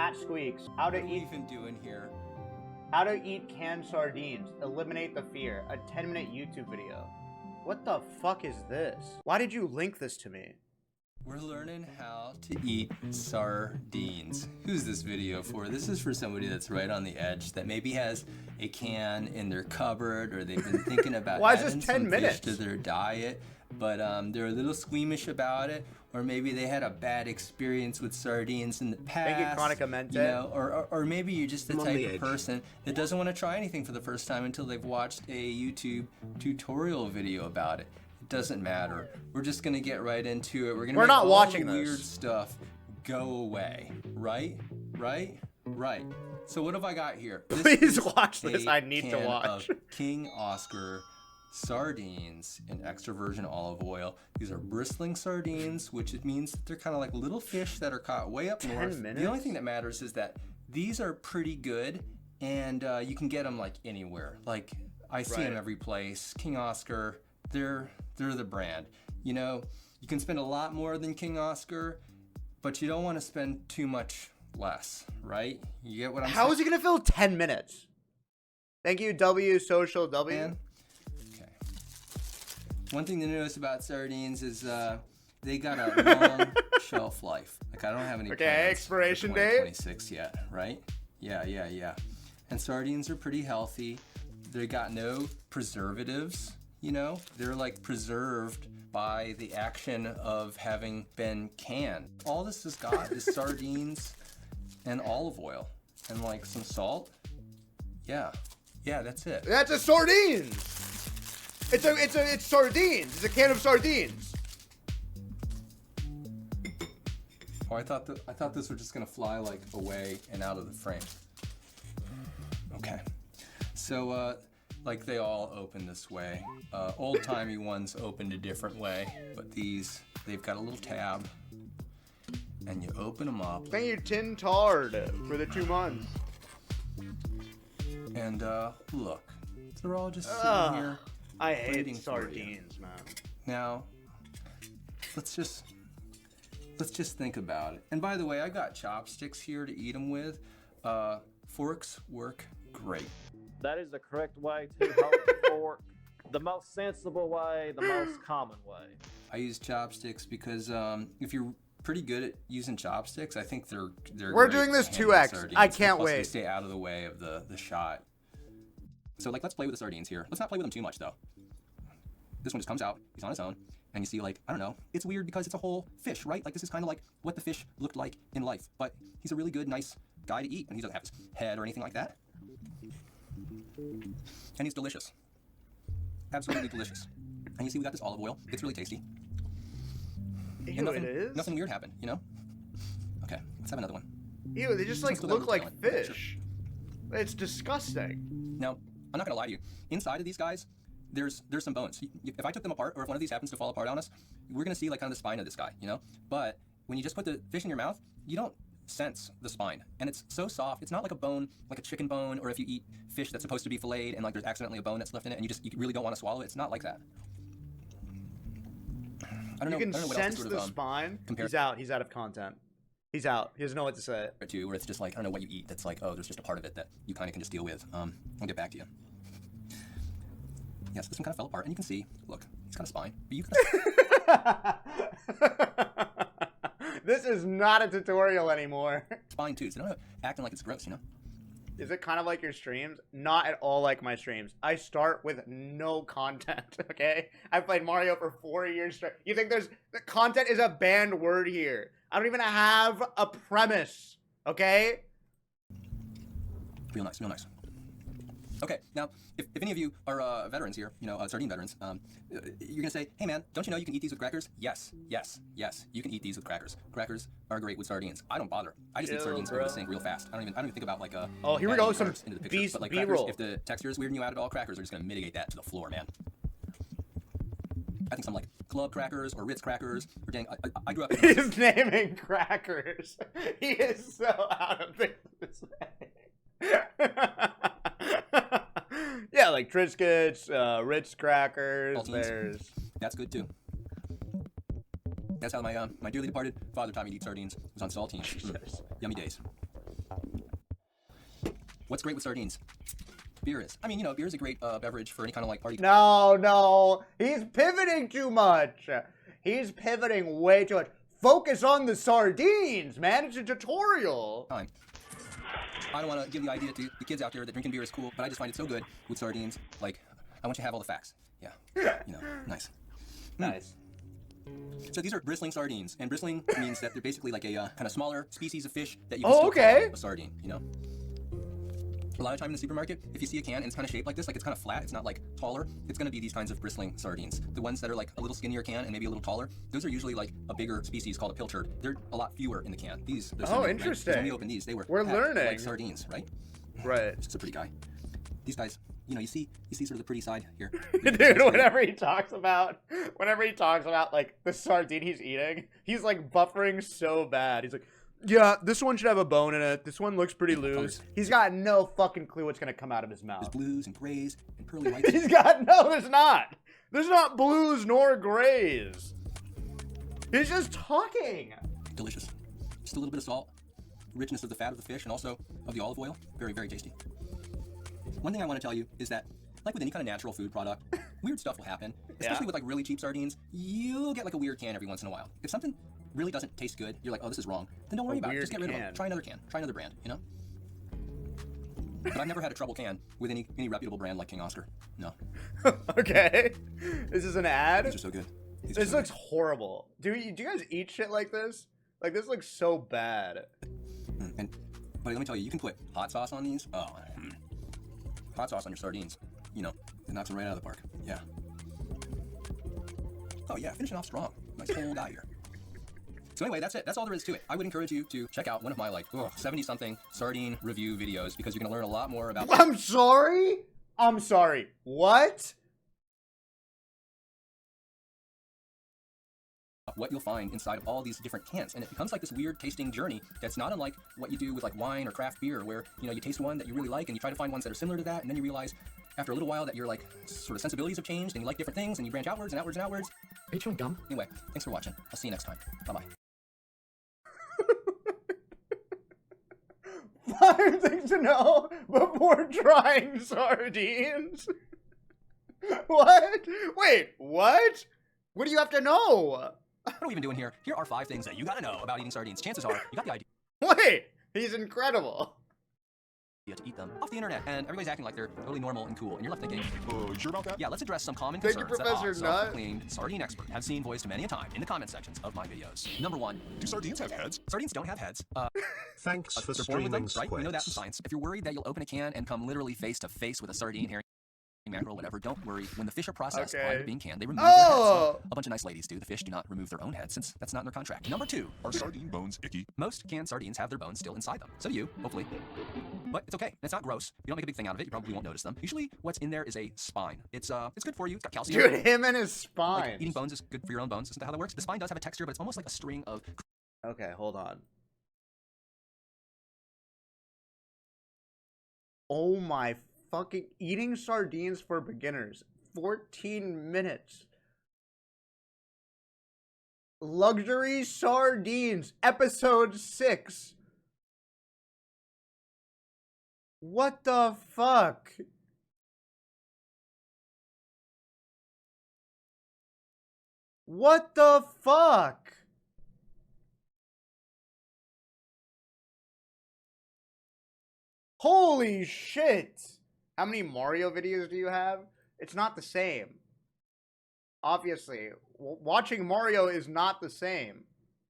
at Squeex. How to What are we eat even doing here? How to eat canned sardines. Eliminate the fear. A 10-minute YouTube video. What the fuck is this? Why did you link this to me? We're learning how to eat sardines. Who's this video for? This is for somebody that's right on the edge, that maybe has a can in their cupboard, or they've been thinking about Why is adding this 10 some minutes? fish to their diet, but they're a little squeamish about it, or maybe they had a bad experience with sardines in the past. Thank you, Chronica Mente. You know, or maybe you're just the type of person that doesn't want to try anything for the first time until they've watched a YouTube tutorial video about it. It doesn't matter. We're just gonna get right into it. We're gonna make not all watching the this. weird stuff go away. Right? So what have I got here? This Please is watch this. a I need to can watch. of King Oscar sardines in extra virgin olive oil. These are bristling sardines, which it means that they're kind of like little fish that are caught way up 10 north. minutes? The only thing that matters is that these are pretty good, and you can get them like anywhere. Like I see them Right. every place. King Oscar, they're the brand. You know, you can spend a lot more than King Oscar, but you don't want to spend too much less, right? You get what I'm saying? How is he gonna fill 10 minutes? Thank you, W Social W. Man. Okay. One thing to notice about sardines is they got a long shelf life. Like I don't have any Okay, plans expiration for date? 2026 yet, right? Yeah. And sardines are pretty healthy. They got no preservatives, you know? They're like preserved by the action of having been canned. All this has got is sardines and olive oil and like some salt. Yeah, that's it. That's a sardines. It's sardines. It's a can of sardines. Oh, I thought this was just gonna fly like away and out of the frame. Okay, so like they all open this way. Old-timey ones opened a different way, but they've got a little tab, and you open them up, Thank you, Tin Tard, for the 2 months. and look, they're all just sitting here. I waiting hate for you. sardines, man. Now, let's just think about it. And by the way, I got chopsticks here to eat them with. Forks work great. That is the correct way to hold the fork. The most sensible way, the most common way. I use chopsticks because if you're pretty good at using chopsticks, I think they're We're great doing this to handle 2x. sardines. I can't Plus, they wait. stay out of the way of the shot. So like, let's play with the sardines here. Let's not play with them too much though. This one just comes out. He's on his own, and you see like, I don't know. It's weird because it's a whole fish, right? Like this is kind of like what the fish looked like in life. But he's a really good, nice guy to eat, and he doesn't have his head or anything like that. And he's delicious. Absolutely delicious. And you see we got this olive oil. It's really tasty. Ew, nothing, it is? Nothing weird happened, you know? Okay, let's have another one. Ew, they just like Let's do that look real like quick. Okay, fish. It's disgusting. Now, I'm not gonna lie to you. Inside of these guys, there's some bones. If I took them apart, or if one of these happens to fall apart on us, we're gonna see like kind of the spine of this guy, you know? But when you just put the fish in your mouth, you don't sense the spine. And it's so soft. It's not like a bone, like a chicken bone, or if you eat fish that's supposed to be filleted and like there's accidentally a bone that's left in it and you really don't want to swallow it. It's not like that. I don't know You can what else sense to sort the of, spine. compare- He's out. He's out of content. He's out. He doesn't know what to say. to, where it's just like, I don't know what you eat that's like, oh, there's just a part of it that you kind of can just deal with. I'll get back to you. Yes, this one kind of fell apart, and you can see, look, he's got a spine. But you This is not a tutorial anymore. spine too, so don't acting like it's gross, you know? Is it kind of like your streams? Not at all like my streams. I start with no content, okay? I've played Mario for 4 years straight. You think the content is a banned word here? I don't even have a premise, okay? Real nice, real nice. Okay, now, if any of you are veterans here, you know, sardine veterans, you're gonna say, hey man, don't you know you can eat these with crackers? Yes, you can eat these with crackers. Crackers are great with sardines. I don't bother. I just eat Ew, sardines bro. over the sink real fast. I don't even think about like Oh, here we adding go, some carbs into the picture. But like B-roll. crackers, if the texture is weird and you add it all, crackers are just gonna mitigate that to the floor, man. I think some like club crackers or Ritz crackers or dang, I grew up. He's naming crackers. He is so out of this way. Yeah, like Triscuits, Ritz crackers. Saltines. There's That's good too. That's how my dearly departed father taught me to eat sardines. It was on saltines. Jesus. Yummy days. What's great with sardines? Beer is. I mean, you know, beer is a great beverage for any kind of like party. No, he's pivoting too much. He's pivoting way too much. Focus on the sardines, man. It's a tutorial. Time. I don't want to give the idea to the kids out there that drinking beer is cool, but I just find it so good with sardines. Like, I want you to have all the facts. Yeah. You know, nice. Nice. So these are bristling sardines, and bristling means that they're basically like a kind of smaller species of fish that you Oh, can still okay. call a sardine, you know? A lot of time in the supermarket, if you see a can and it's kind of shaped like this, like it's kind of flat, it's not like taller, it's going to be these kinds of bristling sardines. The ones that are like a little skinnier can and maybe a little taller, those are usually like a bigger species called a pilchard. They're a lot fewer in the can. These, they're Oh, right? interesting. 'Cause when we opened these, they were We're packed learning. like sardines, right? Right. This is a pretty guy. These guys, you know, you see sort of the pretty side here. Dude, whenever he talks about like the sardine he's eating, he's like buffering so bad. He's like, yeah, this one should have a bone in it. This one looks pretty loose. Colors. He's got no fucking clue what's gonna come out of his There's mouth. blues and grays and pearly whites. He's got no, there's not. There's not blues nor grays. He's just talking. Delicious. Just a little bit of salt, richness of the fat of the fish, and also of the olive oil. Very, very tasty. One thing I want to tell you is that, like with any kind of natural food product, weird stuff will happen. Especially with like really cheap sardines, you'll get like a weird can every once in a while. If something really doesn't taste good, you're like, oh, this is wrong, then don't worry about it. weird Just get rid of can. it. Try another can. Try another brand, you know? But I've never had a trouble can with any reputable brand like King Oscar. No. Okay. This is an ad. These are so good. These are This so looks horrible. Do you guys eat shit like this? Like this looks so bad. good. But let me tell you, you can put hot sauce on these. Oh, hot sauce on your sardines. You know, it knocks them right out of the park. Yeah. Oh yeah, finishing off strong. Nice whole guy here. So anyway, that's it. That's all there is to it. I would encourage you to check out one of my like 70-something sardine review videos because you're gonna learn a lot more about I'm sorry? I'm sorry. What? what you'll find inside of all these different cans, and it becomes like this weird tasting journey that's not unlike what you do with like wine or craft beer, where you know you taste one that you really like and you try to find ones that are similar to that, and then you realize after a little while that your like sort of sensibilities have changed and you like different things and you branch outwards and outwards and outwards. Are you chewing gum? Anyway, thanks for watching. I'll see you next time. Bye bye. 5 things to know before trying sardines. What? Wait, what? What do you have to know? What are we even doing here? Here are 5 things that you gotta know about eating sardines. Chances are you got the idea Wait, he's incredible. to eat them off the internet, and everybody's acting like they're totally normal and cool, and you're left thinking, You sure about that? yeah, let's address some common Thank you, concerns that Professor our Nut. self-proclaimed sardine expert have seen voiced many a time in the comment sections of my videos. Number 1, Do sardines have heads? sardines don't have heads. Thanks for They're born with them, streaming right? We know that from Squeex. science. If you're worried that you'll open a can and come literally face to face with a sardine, herring, mackerel, whatever, don't worry. When the fish are processed by Okay. the bean can, they remove their heads. Oh! A bunch of nice ladies do. The fish do not remove their own heads since that's not in their contract. Number 2, Are sardine bones icky? most canned sardines have their bones still inside them. So do you, hopefully. But it's okay. It's not gross. You don't make a big thing out of it. You probably won't notice them. Usually what's in there is a spine. It's good for you. It's got calcium. Dude, him and his Like, spine. eating bones is good for your own bones. Isn't that how that works? The spine does have a texture, but it's almost like a string of Okay, hold on. Oh my fucking eating sardines for beginners. 14 minutes. Luxury sardines, episode 6. What the fuck? What the fuck? Holy shit! How many Mario videos do you have? It's not the same. Obviously, watching Mario is not the same.